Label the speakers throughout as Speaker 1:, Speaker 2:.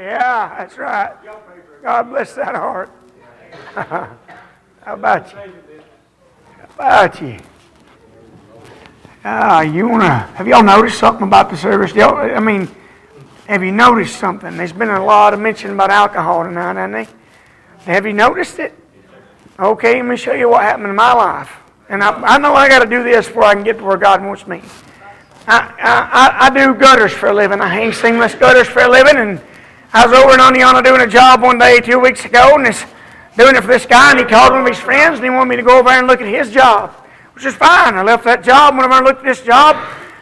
Speaker 1: Yeah, that's right. God bless that heart. How about you? How about you? Have y'all noticed something about the service? Have you noticed something? There's been a lot of mention about alcohol tonight, hasn't there? Have you noticed it? Okay, let me show you what happened in my life. And I know I got to do this before I can get to where God wants me. I do gutters for a living. I hang seamless gutters for a living, and I was over in Oneonta doing a job one day 2 weeks ago, and doing it for this guy, and he called one of his friends, and he wanted me to go over there and look at his job, which is fine. I left that job. Whenever I looked at this job,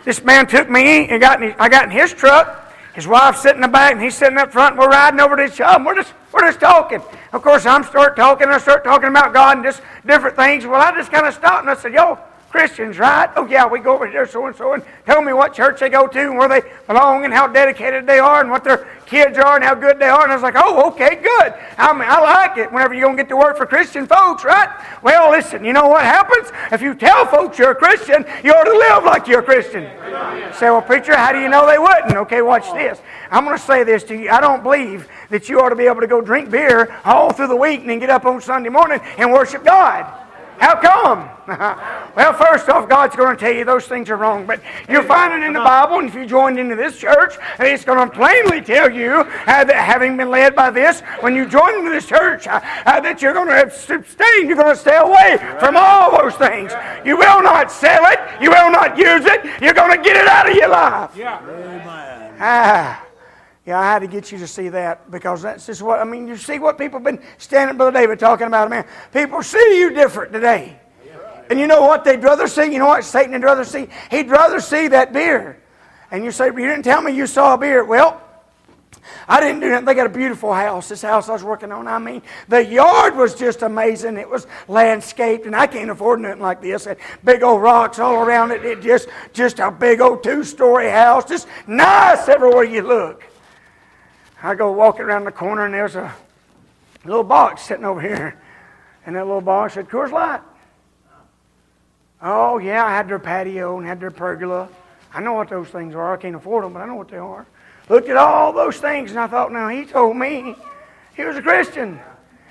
Speaker 1: this man took me, and I got in his truck. His wife's sitting in the back, and he's sitting up front, and we're riding over to this job, and we're just talking. Of course, I start talking about God and just different things. Well, I just kind of stopped, and I said, "Yo, Christians, right? Oh, yeah, we go over here so-and-so, and tell me what church they go to and where they belong and how dedicated they are and what their kids are and how good they are." And I was like, "Oh, okay, good. I like it whenever you're going to get to work for Christian folks, right?" Well, listen, you know what happens? If you tell folks you're a Christian, you ought to live like you're a Christian. You say, "Well, preacher, how do you know they wouldn't?" Okay, watch this. I'm going to say this to you. I don't believe that you ought to be able to go drink beer all through the week and then get up on Sunday morning and worship God. How come? Well, first off, God's going to tell you those things are wrong. But you'll find it in the Bible, and if you joined into this church, it's going to plainly tell you that having been led by this, when you join into this church, that you're going to abstain. You're going to stay away from all those things. You will not sell it. You will not use it. You're going to get it out of your life.
Speaker 2: Yeah.
Speaker 1: Amen. Yeah, I had to get you to see that, because that's just what, you see what people have been standing, Brother David, talking about, man. People see you different today. And you know what they'd rather see? You know what Satan would rather see? He'd rather see that beer. And you say, "You didn't tell me you saw a beer." Well, I didn't do that. They got a beautiful house. This house I was working on, the yard was just amazing. It was landscaped, and I can't afford nothing like this. Had big old rocks all around it. It just a big old 2-story house. Just nice everywhere you look. I go walking around the corner, and there's a little box sitting over here. And that little box said, "Coors Light." Oh, yeah, I had their patio and had their pergola. I know what those things are. I can't afford them, but I know what they are. Looked at all those things, and I thought, now, he told me he was a Christian.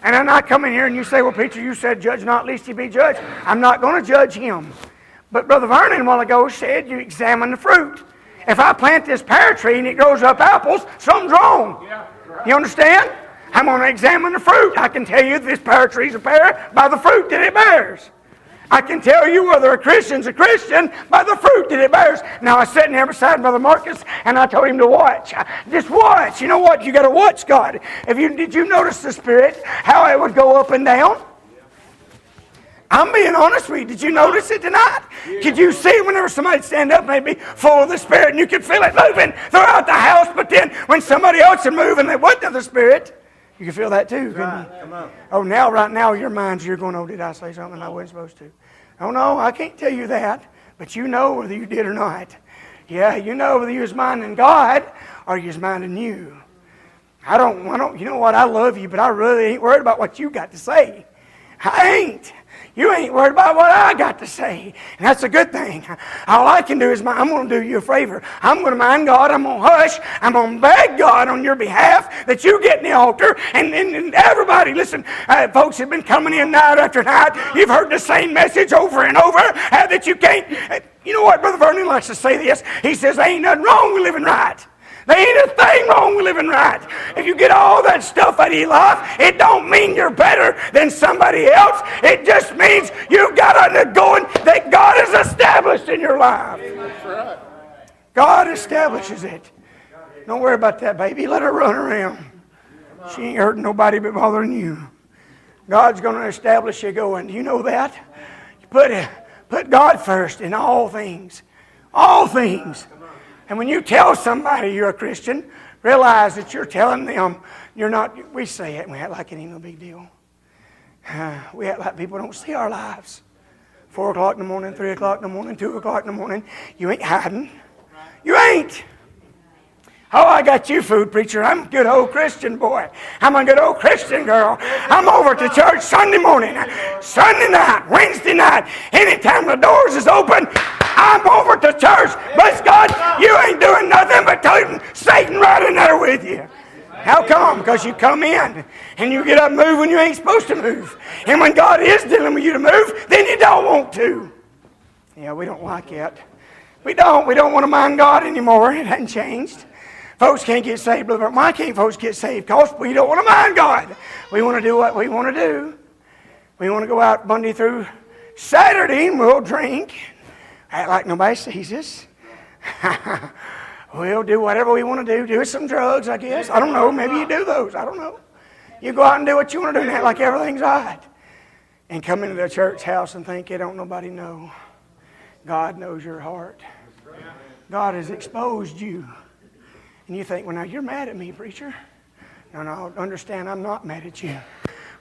Speaker 1: And then I come in here, and you say, "Well, preacher, you said judge not, lest you be judged." I'm not going to judge him. But Brother Vernon a while ago said you examine the fruit. If I plant this pear tree and it grows up apples, something's wrong. You understand? I'm going to examine the fruit. I can tell you this pear tree's a pear by the fruit that it bears. I can tell you whether a Christian's a Christian by the fruit that it bears. Now, I was sitting there beside Brother Marcus, and I told him to watch. Just watch. You know what? You got to watch God. Did you notice the Spirit, how it would go up and down? I'm being honest with you. Did you notice it tonight? Could you see whenever somebody stand up and they'd be full of the Spirit, and you could feel it moving throughout the house, but then when somebody else would move and they wasn't of the Spirit, you could feel that too, couldn't you?
Speaker 2: Come on.
Speaker 1: Oh, right now your minds, you're going, "Oh, did I say something I wasn't supposed to?" Oh, no, I can't tell you that, but you know whether you did or not. Yeah, you know whether you was minding God or you was minding you. I don't, you know what, I love you, but I really ain't worried about what you got to say. I ain't. You ain't worried about what I got to say. And that's a good thing. All I can do is, I'm going to do you a favor. I'm going to mind God. I'm going to hush. I'm going to beg God on your behalf that you get in the altar. And everybody, listen, folks have been coming in night after night. You've heard the same message over and over that you can't. You know what, Brother Vernon likes to say this. He says, "There ain't nothing wrong with living right. There ain't a thing wrong with living right. If you get all that stuff out of your life, it don't mean you're better than somebody else. It just means you've got a going that God has established in your life. God establishes it. Don't worry about that, baby. Let her run around. She ain't hurting nobody but bothering you. God's going to establish you going. Do you know that? Put God first in all things. All things. And when you tell somebody you're a Christian, realize that you're telling them you're not. We say it and we act like it ain't no big deal. We act like people don't see our lives. 4 o'clock in the morning, 3 o'clock in the morning, 2 o'clock in the morning. You ain't hiding. You ain't. Oh, I got you food, preacher. I'm a good old Christian boy. I'm a good old Christian girl. I'm over to church Sunday morning, Sunday night, Wednesday night. Anytime the doors is open, I'm over to church. Bless God, you ain't doing nothing but taking Satan right in there with you. How come? Because you come in and you get up and move when you ain't supposed to move. And when God is telling you to move, then you don't want to. Yeah, we don't like it. We don't want to mind God anymore. It hasn't changed. Folks can't get saved. Why can't folks get saved? Because we don't want to mind God. We want to do what we want to do. We want to go out Monday through Saturday and we'll drink. Act like nobody sees us. We'll do whatever we want to do. Do some drugs, I guess. I don't know. Maybe you do those. I don't know. You go out and do what you want to do and act like everything's all right. And come into the church house and think it don't nobody know. God knows your heart. God has exposed you. And you think, well, now you're mad at me, preacher. No, understand, I'm not mad at you.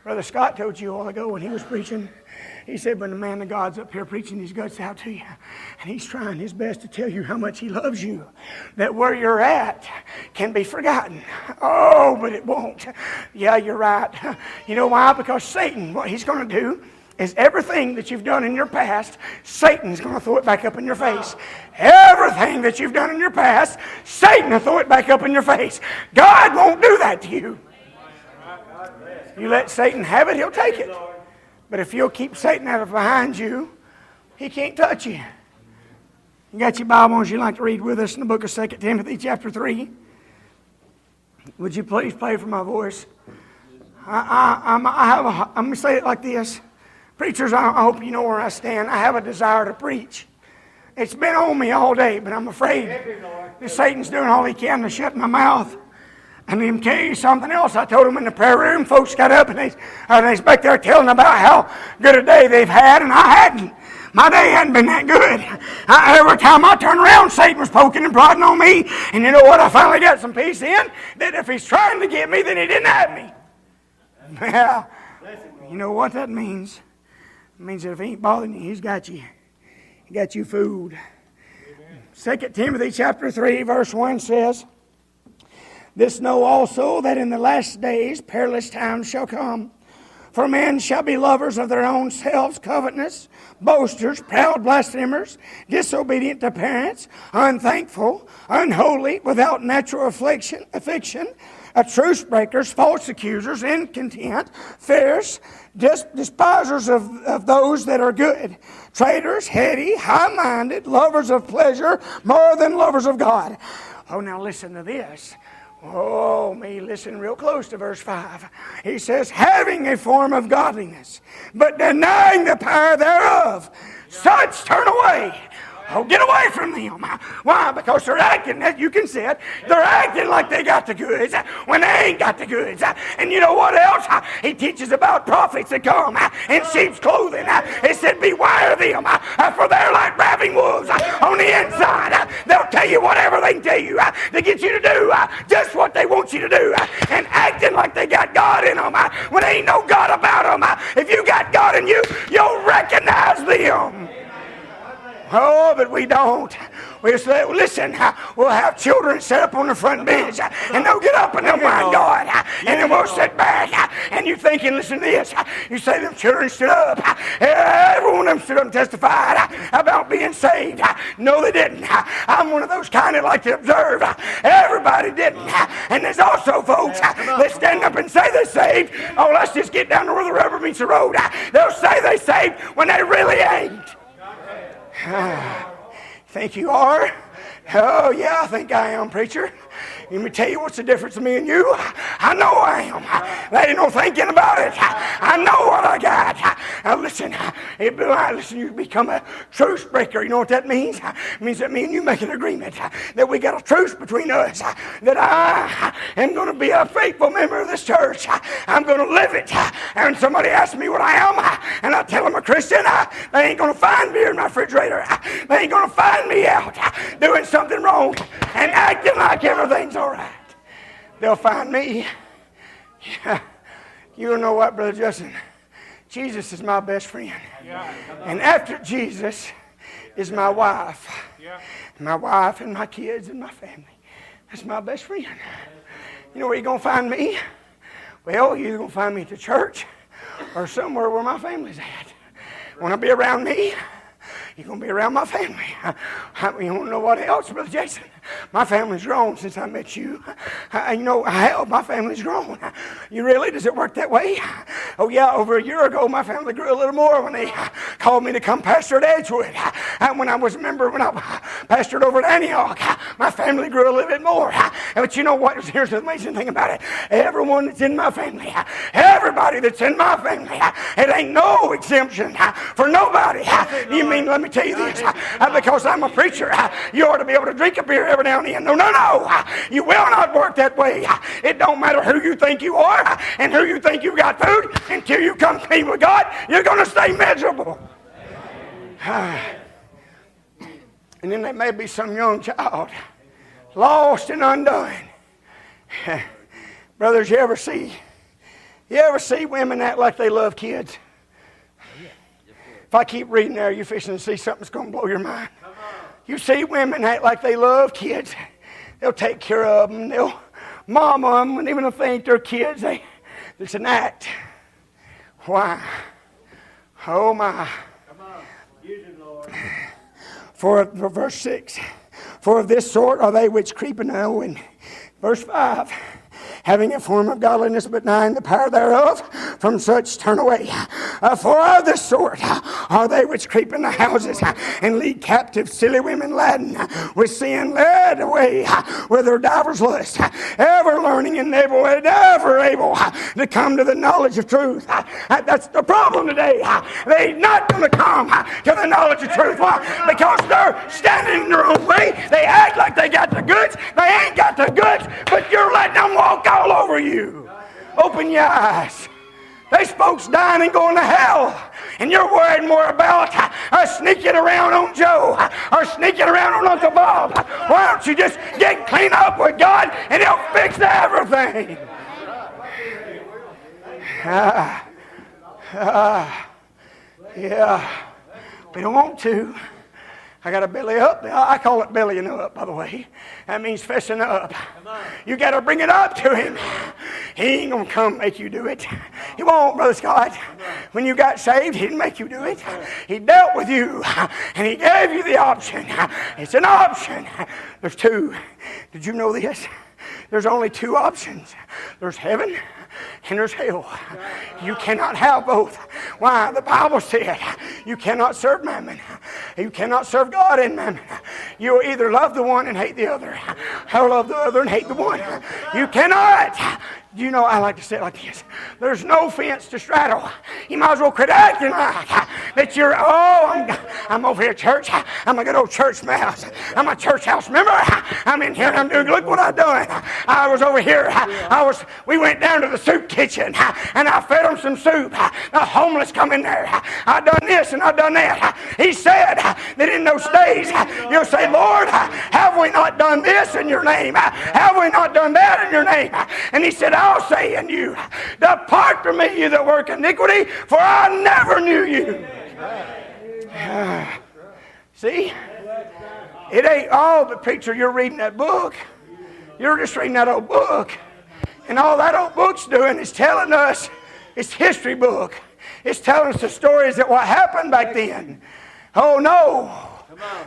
Speaker 1: Brother Scott told you a while ago when he was preaching, he said when the man of God's up here preaching his guts out to you, and he's trying his best to tell you how much he loves you, that where you're at can be forgotten. Oh, but it won't. Yeah, you're right. You know why? Because Satan, what he's going to do is everything that you've done in your past, Satan's going to throw it back up in your face. Everything that you've done in your past, Satan will throw it back up in your face. God won't do that to you. You let Satan have it, he'll take it. But if you'll keep Satan out of behind you, he can't touch you. You got your Bibles you'd like to read with us in the book of 2 Timothy chapter 3? Would you please pray for my voice? I'm going to say it like this. Preachers, I hope you know where I stand. I have a desire to preach. It's been on me all day, but I'm afraid that Satan's doing all he can to shut my mouth. And then tell you something else. I told them in the prayer room, folks got up and they's back there telling about how good a day they've had, and I hadn't. My day hadn't been that good. Every time I turned around, Satan was poking and prodding on me. And you know what? I finally got some peace in, that if he's trying to get me, then he didn't have me. Well, you know what that means? It means that if he ain't bothering you, he's got you. He got you food. 2 Timothy chapter 3, verse 1 says, "This know also that in the last days perilous times shall come. For men shall be lovers of their own selves, covetous, boasters, proud, blasphemers, disobedient to parents, unthankful, unholy, without natural affection, truce breakers, false accusers, incontent, fierce, despisers of those that are good, traitors, heady, high-minded, lovers of pleasure more than lovers of God." Oh, now listen to this. Oh, listen real close to verse 5. He says, "Having a form of godliness, but denying the power thereof, such turn away." Oh, get away from them. Why? Because they're acting, as you can see it, they're acting like they got the goods when they ain't got the goods. And you know what else? He teaches about prophets that come in sheep's clothing. He said, "Beware of them, for they're like ravening wolves on the inside." They'll tell you whatever they can tell you to get you to do just what they want you to do, and acting like they got God in them when there ain't no God about them. If you got God in you, you'll recognize them. Oh, but we don't. We say, well, listen, we'll have children sit up on the front bench, and they'll get up and they'll mind God, and then we'll sit back, and you're thinking, listen to this, you say them children stood up, every one of them stood up and testified about being saved. No, they didn't. I'm one of those kind that like to observe. Everybody didn't. And there's also folks that stand up and say they're saved. Oh, let's just get down to where the rubber meets the road. They'll say they're saved when they really ain't. Think you are? Oh, yeah, I think I am, preacher. Let me tell you what's the difference of me and you. I know I am. There ain't no thinking about it. I know what I got. Now listen, you become a truce breaker. You know what that means? It means that me and you make an agreement that we got a truce between us, that I am going to be a faithful member of this church. I'm going to live it. And somebody asks me what I am, and I tell them a Christian, they ain't going to find beer in my refrigerator. They ain't going to find me out doing something wrong and acting like everything's all right. They'll find me. Yeah. You know what, Brother Justin? Jesus is my best friend. Yeah. And after Jesus is my wife. Yeah. My wife and my kids and my family. That's my best friend. You know where you're going to find me? Well, you're going to find me at the church or somewhere where my family's at. Want to be around me? You're going to be around my family. You don't know what else, Brother Jason. My family's grown since I met you. Hell, my family's grown. You really? Does it work that way? Oh, yeah, over a year ago, my family grew a little more when they called me to come pastor at Edgewood. And when I pastored over at Antioch, my family grew a little bit more. But you know what? Here's the amazing thing about it. Everyone that's in my family, everybody that's in my family, it ain't no exemption for nobody. You mean, let me tell you this, because I'm a preacher, you ought to be able to drink a beer every now and then. No. You will not work that way. It don't matter who you think you are and who you think you got food. Until you come clean with God, you're going to stay miserable. And then there may be some young child lost and undone. Brothers, you ever see women act like they love kids? If I keep reading there, you're fixing to see something that's going to blow your mind. You see women act like they love kids. They'll take care of them. They'll mama them. And even if they ain't their kids, it's an act. Why? Oh, my.
Speaker 2: Come on. Use it, Lord.
Speaker 1: For verse 6. For of this sort are they which creep and know. And verse 5. Having a form of godliness but denying the power thereof, from such turn away. For of this sort are they which creep in the houses and lead captive silly women laden with sin, led away with their divers lusts, ever learning and never able to come to the knowledge of truth. That's the problem today. They're not going to come to the knowledge of truth. Why? Because they're standing in their own way. They act like they got the goods. They ain't got the goods, but you're letting them walk all over you. Open your eyes. There's folks dying and going to hell, and you're worried more about sneaking around on Joe or sneaking around on Uncle Bob. Why don't you just get clean up with God and He'll fix everything? Yeah, we don't want to. I got a belly up. I call it bellying up, by the way. That means fessing up. You got to bring it up to Him. He ain't going to come make you do it. He won't, Brother Scott. When you got saved, He didn't make you do it. He dealt with you, and He gave you the option. It's an option. There's two. Did you know this? There's only two options. There's heaven and there's hell. You cannot have both. Why? The Bible said you cannot serve mammon. You cannot serve God and mammon. You will either love the one and hate the other, or love the other and hate the one. You cannot. You know, I like to say it like this. There's no fence to straddle. You might as well quit acting like that you're, I'm over here at church. I'm a good old church mouse. I'm a church house member. I'm in here and I'm doing, look what I've done. I was over here. We went down to the soup kitchen and I fed them some soup. The homeless come in there. I done this and I done that. He said that in those days, you'll say, Lord, have we not done this in your name? Have we not done that in your name? And He said, I'll say unto you, depart from me, you that work iniquity, for I never knew you. See? It ain't all the preacher, you're reading that book. You're just reading that old book. And all that old book's doing is telling us, it's history book. It's telling us the stories of what happened back then. Oh no.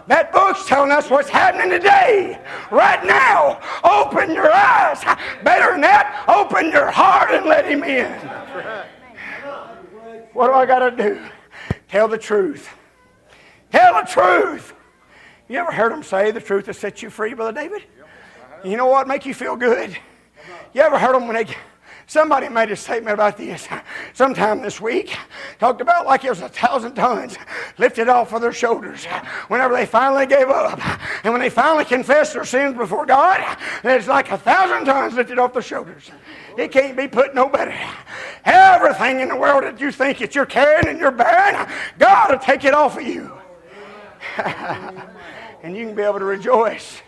Speaker 1: That book's telling us what's happening today, right now. Open your eyes. Better than that, open your heart and let Him in. What do I got to do? Tell the truth. Tell the truth. You ever heard them say the truth will set you free, Brother David? You know what make you feel good? You ever heard them when somebody made a statement about this sometime this week, talked about like it was 1,000 tons lifted off of their shoulders whenever they finally gave up. And when they finally confessed their sins before God, it's like 1,000 tons lifted off their shoulders. It can't be put no better. Everything in the world that you think that you're carrying and you're bearing, God will take it off of you. And you can be able to rejoice.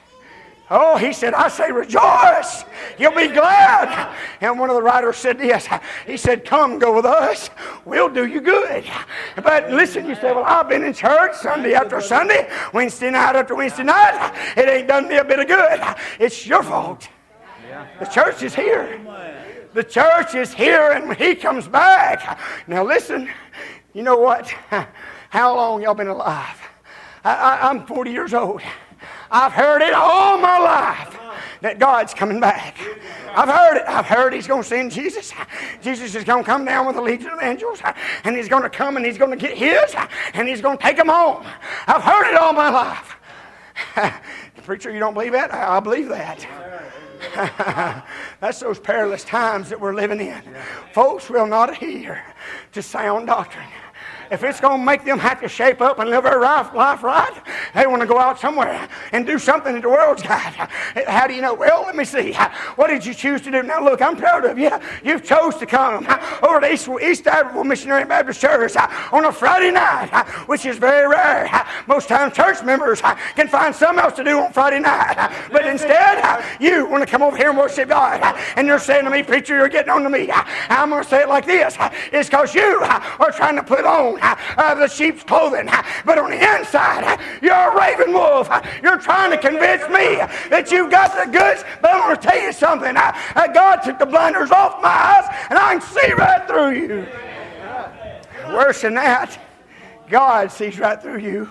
Speaker 1: Oh, He said, I say rejoice. You'll be glad. And one of the writers said this. He said, come go with us. We'll do you good. But listen, you say, well, I've been in church Sunday after Sunday, Wednesday night after Wednesday night. It ain't done me a bit of good. It's your fault. The church is here. The church is here, and when He comes back. Now listen, you know what? How long y'all been alive? I'm 40 years old. I've heard it all my life that God's coming back. I've heard it. I've heard He's going to send Jesus. Jesus is going to come down with a legion of angels, and He's going to come and He's going to get His, and He's going to take them home. I've heard it all my life. Preacher, you don't believe that? I believe that. That's those perilous times that we're living in. Folks will not adhere to sound doctrine. If it's going to make them have to shape up and live their life right, they want to go out somewhere and do something that the world's got. How do you know? Well, let me see. What did you choose to do? Now, look, I'm proud of you. You've chose to come over to East Iberville Missionary Baptist Church on a Friday night, which is very rare. Most times, church members can find something else to do on Friday night. But instead, you want to come over here and worship God. And you're saying to me, preacher, you're getting on to me. I'm going to say it like this. It's because you are trying to put on the sheep's clothing, but on the inside you're a raven wolf. You're trying to convince me that you've got the goods, but I'm going to tell you something. God took the blinders off my eyes and I can see right through you. Worse than that, God sees right through you.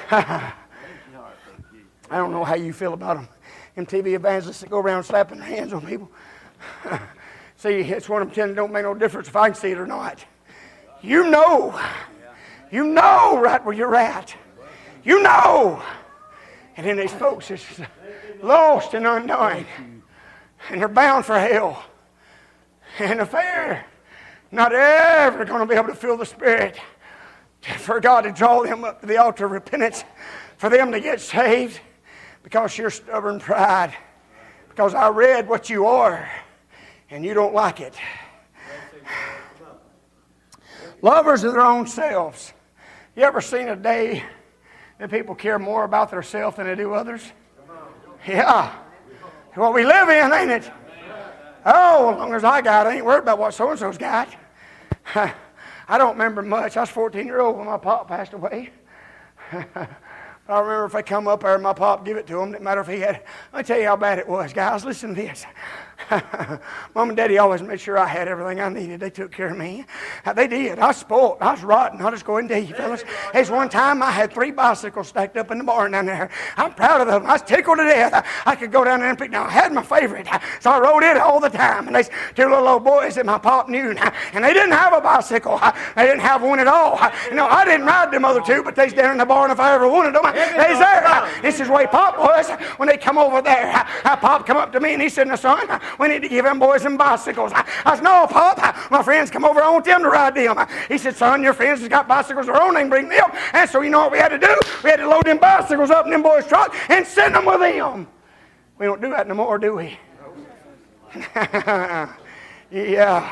Speaker 1: I don't know how you feel about them TV evangelists that go around slapping their hands on people. See, it's one of them telling, don't make no difference if I can see it or not. You know right where you're at. You know. And then these folks is lost and undone. And they're bound for hell. And if they're not ever going to be able to feel the Spirit for God to draw them up to the altar of repentance, for them to get saved, because you're stubborn pride, because I read what you are, and you don't like it. Lovers of their own selves. You ever seen a day that people care more about themselves than they do others? Yeah. What we live in, ain't it? Oh, as long as I got it, I ain't worried about what so-and-so's got. I don't remember much. I was 14-year-old when my pop passed away. I remember if they come up there and my pop give it to him, didn't matter if he had. I'll tell you how bad it was, guys. Listen to this. Mom and Daddy always made sure I had everything I needed. They took care of me. They did. I was spoiled. I was rotten. I'll just go ahead and tell you, fellas. There's one time I had 3 bicycles stacked up in the barn down there. I'm proud of them. I was tickled to death. I could go down there and pick. Now, I had my favorite, so I rode it all the time. And there's 2 little old boys that my pop knew, and they didn't have a bicycle. They didn't have one at all. You know, I didn't ride them other 2, but they's down in the barn if I ever wanted them. They's there. This is the way Pop was when they come over there. Pop come up to me and he said, "Now, son, we need to give them boys some bicycles." I said, "No, Pop, my friends come over. I want them to ride them." He said, "Son, your friends has got bicycles of their own. They can bring them." And so you know what we had to do? We had to load them bicycles up in them boys' truck and send them with them. We don't do that no more, do we? Yeah.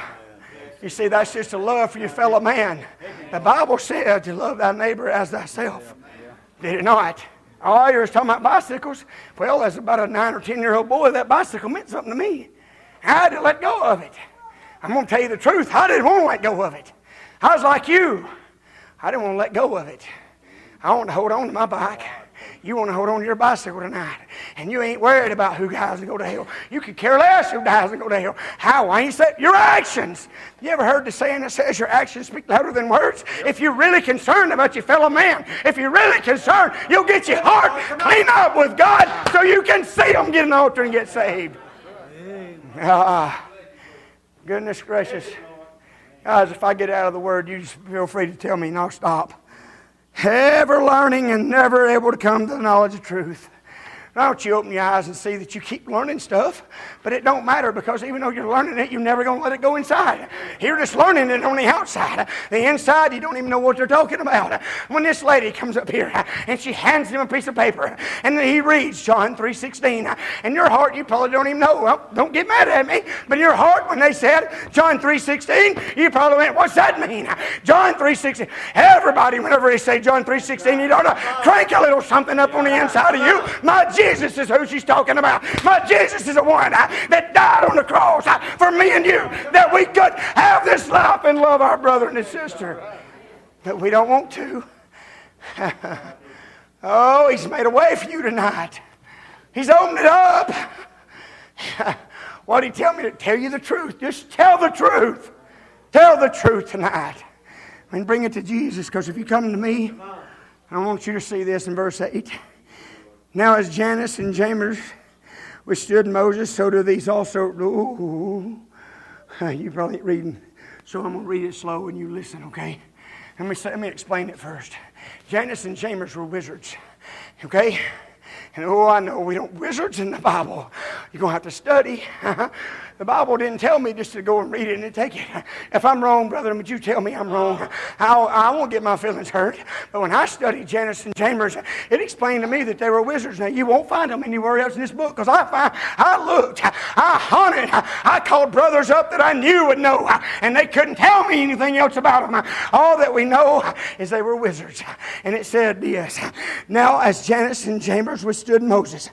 Speaker 1: You see, that's just a love for your fellow man. The Bible said to love thy neighbor as thyself. Did it not? Oh, you were talking about bicycles. Well, as about a 9 or 10-year-old boy, that bicycle meant something to me. I had to let go of it. I'm going to tell you the truth. I didn't want to let go of it. I was like you. I didn't want to let go of it. I want to hold on to my bike. You want to hold on to your bicycle tonight. And you ain't worried about who dies and go to hell. You could care less who dies and go to hell. How? Why ain't say your actions? You ever heard the saying that says your actions speak louder than words? If you're really concerned about your fellow man, if you're really concerned, you'll get your heart clean up with God so you can see them get an altar and get saved. Goodness gracious. Guys, if I get out of the word, you just feel free to tell me and I'll stop. Ever learning and never able to come to the knowledge of truth. Why don't you open your eyes and see that you keep learning stuff, but it don't matter because even though you're learning it, you're never going to let it go inside. You're just learning it on the outside. The inside, you don't even know what they're talking about. When this lady comes up here and she hands him a piece of paper and he reads John 3:16, in your heart, you probably don't even know. Well, don't get mad at me, but in your heart, when they said John 3:16, you probably went, what's that mean? John 3:16. Everybody, whenever they say John 3:16, you ought to crank a little something up on the inside of you. My Jesus is who she's talking about. My Jesus is the one that died on the cross for me and you, that we could have this life and love our brother and his sister. But we don't want to. Oh, he's made a way for you tonight. He's opened it up. What did he tell me? To tell you the truth. Just tell the truth. Tell the truth tonight. And bring it to Jesus, because if you come to me, I want you to see this in verse 8. Now as Jannes and Jambres withstood Moses, so do these also. Ooh, you probably ain't reading, so I'm going to read it slow and you listen, okay? Let me explain it first. Jannes and Jambres were wizards, okay? And I know we don't wizards in the Bible. You're going to have to study. The Bible didn't tell me just to go and read it and take it. If I'm wrong, brother, would you tell me I'm wrong? I won't get my feelings hurt. But when I studied Jannes and Jambres, it explained to me that they were wizards. Now, you won't find them anywhere else in this book because I looked, I hunted, I called brothers up that I knew would know, and they couldn't tell me anything else about them. All that we know is they were wizards. And it said this, now as Jannes and Jambres withstood Moses,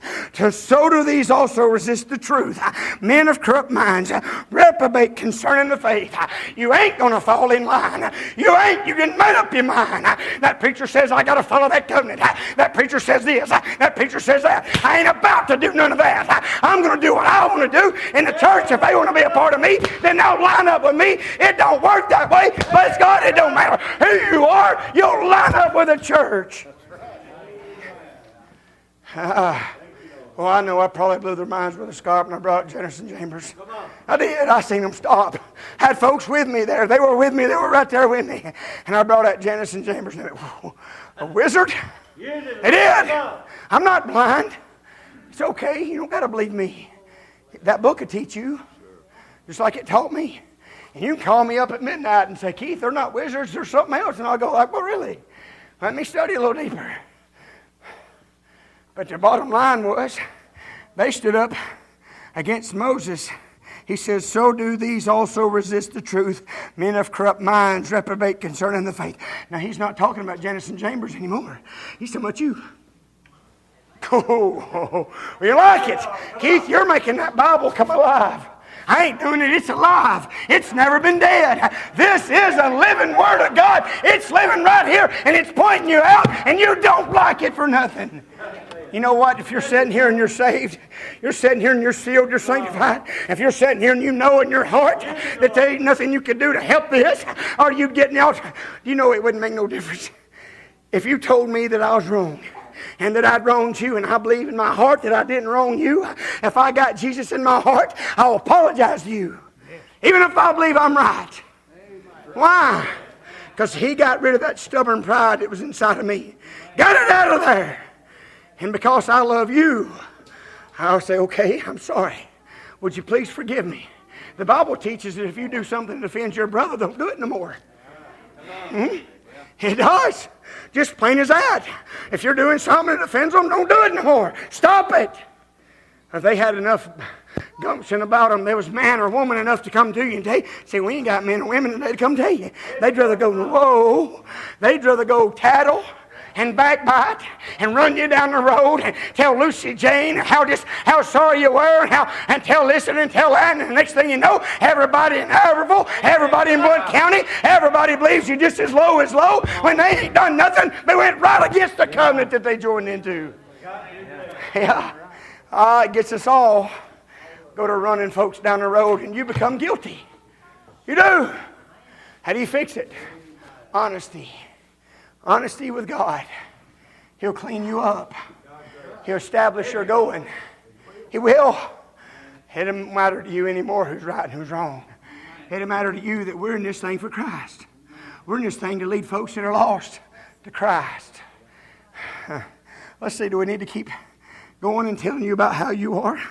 Speaker 1: so do these also resist the truth. Men of corrupt minds, reprobate concerning the faith. You ain't going to fall in line. You didn't made up your mind. That preacher says, I got to follow that covenant. That preacher says this. That preacher says that. I ain't about to do none of that. I'm going to do what I want to do in the church. If they want to be a part of me, then they'll line up with me. It don't work that way. Bless God, it don't matter who you are. You'll line up with the church. Well, I know I probably blew their minds with a scarf when I brought Jannes and Jambres. I did. I seen them stop. Had folks with me there. They were with me. They were right there with me. And I brought out Jannes and Jambres. And they went, a wizard? They did. I'm not blind. It's okay. You don't got to believe me. That book will teach you. Just like it taught me. And you can call me up at midnight and say, Keith, they're not wizards. They're something else. And I'll go like, well, really? Let me study a little deeper. But the bottom line was, they stood up against Moses. He says, so do these also resist the truth. Men of corrupt minds reprobate concerning the faith. Now, he's not talking about Jannes and Jambres anymore. He's talking about you. Oh, you like it? Keith, you're making that Bible come alive. I ain't doing it. It's alive. It's never been dead. This is a living Word of God. It's living right here, and it's pointing you out, and you don't like it for nothing. You know what? If you're sitting here and you're saved, you're sitting here and you're sealed, you're sanctified. If you're sitting here and you know in your heart that there ain't nothing you can do to help this, or you getting out, you know it wouldn't make no difference. If you told me that I was wrong, and that I'd wronged you, and I believe in my heart that I didn't wrong you, if I got Jesus in my heart, I'll apologize to you. Even if I believe I'm right. Why? Because he got rid of that stubborn pride that was inside of me. Got it out of there. And because I love you, I'll say, okay, I'm sorry. Would you please forgive me? The Bible teaches that if you do something that offends your brother, don't do it no more. It does. Just plain as that. If you're doing something that offends them, don't do it no more. Stop it. If they had enough gumption about them, there was man or woman enough to come to you and tell you, see, we ain't got men or women today to come tell you. They'd rather go, whoa. They'd rather go tattle and backbite and run you down the road and tell Lucy Jane how sorry you were and tell this and tell that, and the next thing you know, everybody in Iberville, everybody in Wood County, everybody believes you just as low when they ain't done nothing. They went right against the covenant that they joined into. Yeah. It gets us all go to running folks down the road and you become guilty. You do. How do you fix it? Honesty. Honesty with God. He'll clean you up. He'll establish your going. He will. It doesn't matter to you anymore who's right and who's wrong. It doesn't matter to you that we're in this thing for Christ. We're in this thing to lead folks that are lost to Christ. Let's see, do we need to keep going and telling you about how you are?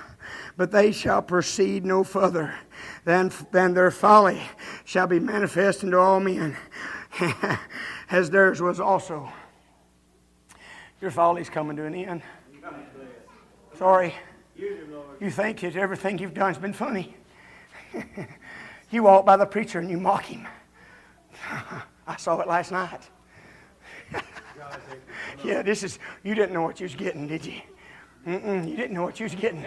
Speaker 1: But they shall proceed no further than their folly shall be manifest unto all men. As theirs was also. Your folly's coming to an end. Sorry. You think that everything you've done has been funny. You walk by the preacher and you mock him. I saw it last night. Yeah, you didn't know what you was getting, did you? You didn't know what you was getting.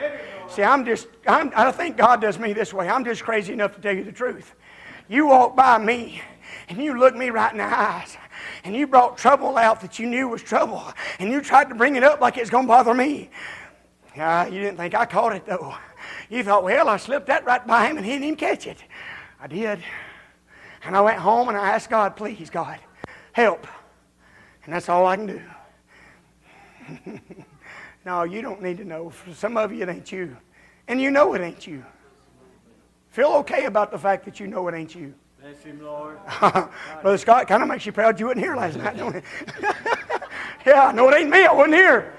Speaker 1: See, I think God does me this way. I'm just crazy enough to tell you the truth. You walk by me and you look me right in the eyes and you brought trouble out that you knew was trouble and you tried to bring it up like it's going to bother me. You didn't think I caught it, though. You thought, well, I slipped that right by him and he didn't even catch it. I did. And I went home and I asked God, please, God, help. And that's all I can do. No, you don't need to know. For some of you, it ain't you. And you know it ain't you. Feel okay about the fact that you know it ain't you.
Speaker 2: Bless him, Lord.
Speaker 1: Brother Scott, kind of makes you proud you wasn't here last night, don't it? Yeah, no, it ain't me. I wasn't here.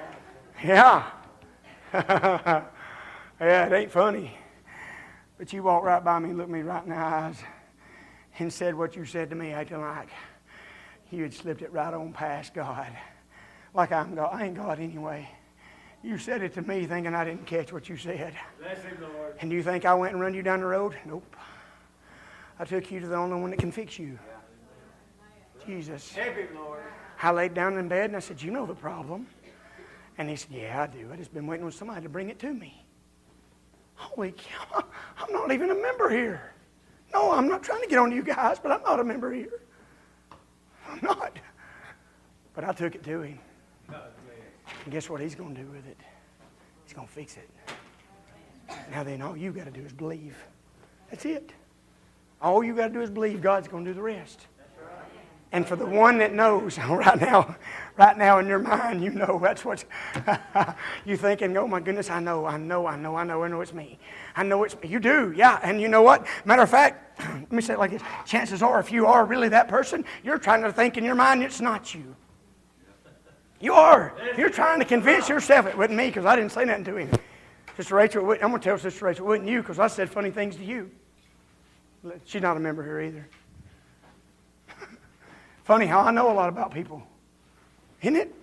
Speaker 1: Yeah. Yeah, it ain't funny. But you walked right by me and looked me right in the eyes and said what you said to me, acting like you had slipped it right on past God. Like I'm God. I ain't God anyway. You said it to me thinking I didn't catch what you said.
Speaker 2: Bless him, Lord.
Speaker 1: And you think I went and run you down the road? Nope. I took you to the only one that can fix you. Jesus.
Speaker 2: Help him, Lord.
Speaker 1: I laid down in bed and I said, you know the problem. And he said, yeah, I do. I just been waiting on somebody to bring it to me. Holy cow, I'm not even a member here. No, I'm not trying to get on you guys, but I'm not a member here. I'm not. But I took it to him. And guess what he's going to do with it? He's going to fix it. Now then, all you got to do is believe. That's it. All you got to do is believe. God's going to do the rest. And for the one that knows, right now in your mind, you know that's what's, you thinking, oh my goodness, I know it's me. I know it's me. You do, yeah. And you know what? Matter of fact, let me say it like this. Chances are, if you are really that person, you're trying to think in your mind it's not you. You are. You're trying to convince yourself it wasn't me because I didn't say nothing to him. Sister Rachel, I'm going to tell Sister Rachel, it wasn't you because I said funny things to you. She's not a member here either. Funny how I know a lot about people. Isn't it?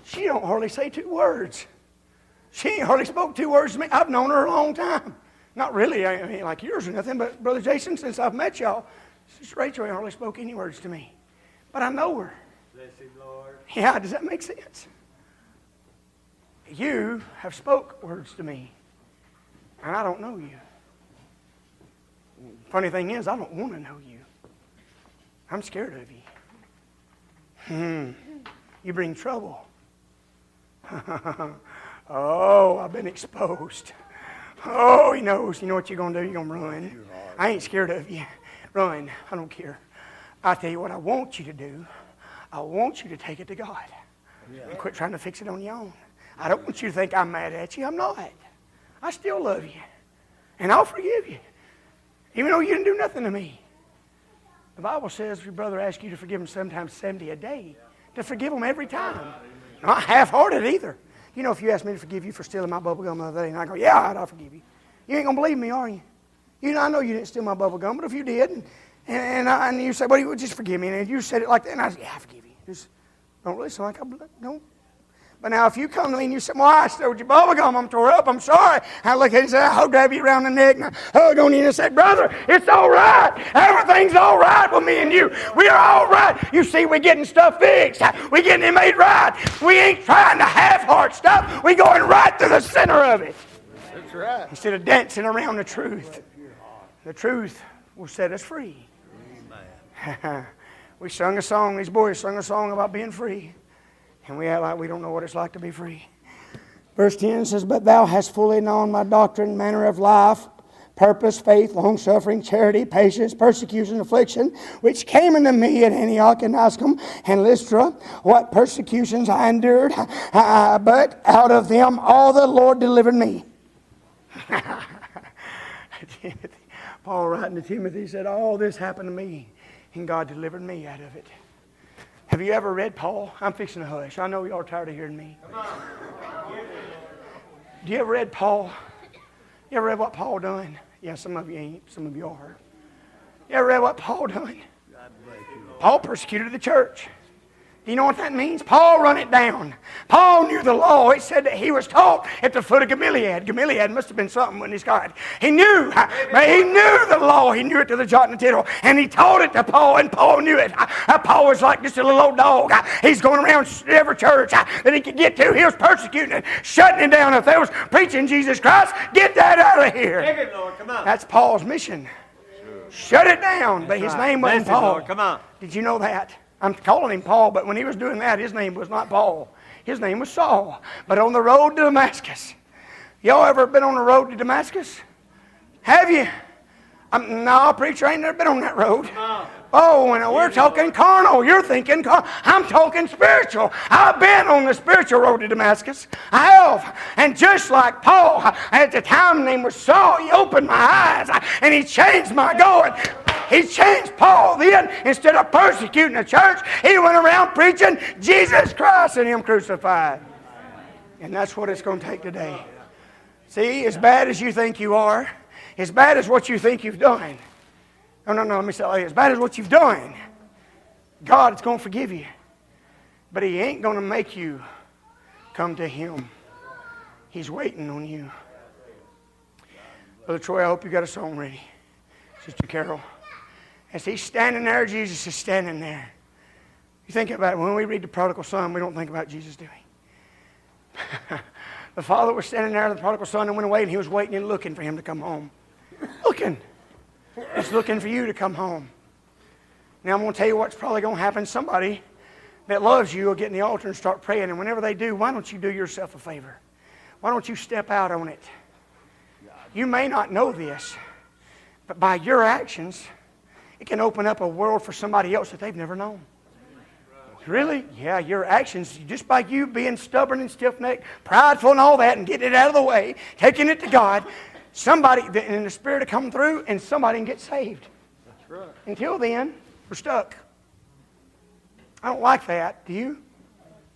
Speaker 1: She don't hardly say 2 words. She ain't hardly spoke 2 words to me. I've known her a long time. Not really, I mean, like yours or nothing, but Brother Jason, since I've met y'all, Sister Rachel ain't hardly spoke any words to me. But I know her.
Speaker 2: Bless him, Lord.
Speaker 1: Yeah, does that make sense? You have spoke words to me, and I don't know you. Funny thing is, I don't want to know you. I'm scared of you. You bring trouble. Oh, I've been exposed. Oh, he knows. You know what you're going to do? You're going to run. I ain't scared of you. Run. I don't care. I'll tell you what I want you to do. I want you to take it to God. And quit trying to fix it on your own. I don't want you to think I'm mad at you. I'm not. I still love you. And I'll forgive you. Even though you didn't do nothing to me. The Bible says if your brother asks you to forgive him sometimes 70 a day, to forgive him every time. Not half-hearted either. You know, if you ask me to forgive you for stealing my bubble gum the other day, and I go, yeah, all right, I'll forgive you. You ain't going to believe me, are you? You know, I know you didn't steal my bubble gum, but if you did, and you say, well, you would just forgive me. And you said it like that, and I said, yeah, I forgive you. Just don't really sound like I don't. But now if you come to me and you say, well, I stole your bubble gum, I'm tore up, I'm sorry. I look at you and say, I'll grab you around the neck and I hug on you and say, brother, it's all right. Everything's all right with me and you. We're all right. You see, we're getting stuff fixed. We're getting it made right. We ain't trying to half-heart stuff. We're going right to the center of it.
Speaker 2: That's right.
Speaker 1: Instead of dancing around the truth. The truth will set us free. We sung a song, these boys sung a song about being free. And we act like we don't know what it's like to be free. Verse 10 says, but thou hast fully known my doctrine, manner of life, purpose, faith, long-suffering, charity, patience, persecution, affliction, which came unto me at Antioch and Iconium and Lystra, what persecutions I endured, but out of them all the Lord delivered me. Paul writing to Timothy said, all this happened to me, and God delivered me out of it. Have you ever read Paul? I'm fixing to hush. I know you are tired of hearing me. Do you ever read Paul? You ever read what Paul done? Yeah, some of you ain't. Some of you are. You ever read what Paul done? Paul persecuted the church. Do you know what that means? Paul run it down. Paul knew the law. It said that he was taught at the foot of Gamaliel. Gamaliel must have been something when he's got. He knew the law. He knew it to the jot and the tittle. And he taught it to Paul, and Paul knew it. Paul was like just a little old dog. He's going around every church that he could get to. He was persecuting it, shutting it down. If they was preaching Jesus Christ, get that out of here.
Speaker 2: Take it, Lord. Come on.
Speaker 1: That's Paul's mission. Shut it down. But his name wasn't Paul.
Speaker 2: Lord. Come on.
Speaker 1: Did you know that? I'm calling him Paul, but when he was doing that, his name was not Paul. His name was Saul. But on the road to Damascus. Y'all ever been on the road to Damascus? Have you? No, preacher, I ain't never been on that road. Oh, when we're talking carnal, you're thinking carnal. I'm talking spiritual. I've been on the spiritual road to Damascus. I have. And just like Paul, at the time his name was Saul, he opened my eyes and he changed my going. He changed Paul then. Instead of persecuting the church, he went around preaching Jesus Christ and Him crucified. And that's what it's going to take today. See, as bad as you think you are, as bad as what you think you've done. No, let me say it like this. As bad as what you've done, God is going to forgive you. But He ain't going to make you come to Him. He's waiting on you. Brother Troy, I hope you got a song ready. Sister Carol. As He's standing there, Jesus is standing there. You think about it. When we read the prodigal son, we don't think about Jesus, do we? The father was standing there, the prodigal son, and went away, and he was waiting and looking for him to come home. Looking. He's looking for you to come home. Now, I'm going to tell you what's probably going to happen. Somebody that loves you will get in the altar and start praying, and whenever they do, why don't you do yourself a favor? Why don't you step out on it? You may not know this, but by your actions, it can open up a world for somebody else that they've never known. Really? Yeah, your actions, just by you being stubborn and stiff-necked, prideful and all that, and getting it out of the way, taking it to God, somebody in the Spirit will come through and somebody can get saved.
Speaker 2: That's right.
Speaker 1: Until then, we're stuck. I don't like that. Do you?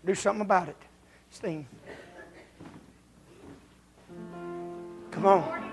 Speaker 1: Do something about it. Sting. Come on.